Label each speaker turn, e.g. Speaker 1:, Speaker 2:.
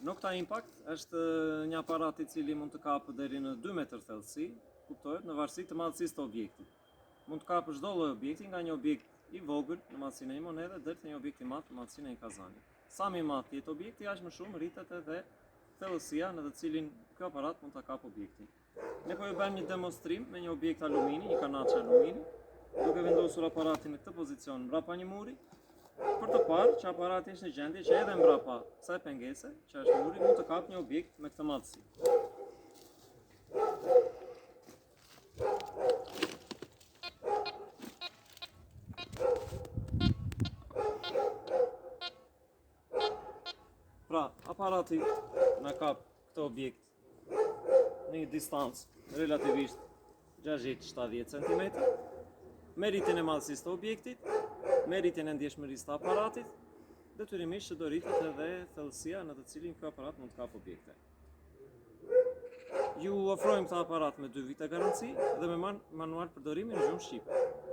Speaker 1: Nokta Impact është një aparat I cili mund të kapë deri në 2 metër thellësi, kuptohet, në varësi të madhësisë të objektit. Mund të kapë çdo lloj objekti, nga një objekt I vogël në madhësinë e një monedhe deri te një objekt I madh në madhësinë e një kazani. Sa më I madh jetë objekti, aq më shumë rritet edhe thellësia në të cilin ky aparat mund ta kapë objektin. Ne po ju bëjmë një demonstrim me një objekt alumini, një kanaçe alumini, duke vendosur aparatin në këtë pozicion mbrapa një muri, për të parë që aparati është në gjendje që edhe mbrapa kësaj pengese, që është muri, mund të kapë një objekt me këtë madhësi. Pra, aparati na kap këtë objekt në një distancë relativisht 60-70 cm, me rritjen e madhësisë të objektit, me rritjen e ndjeshmërisë të aparatit, detyrimisht që do rritet edhe thellësia në të cilin ky aparat mund të kapë objekte. Ju ofrojmë këtë aparat me 2 vite garanci dhe me manual përdorimi në gjuhën shqipe.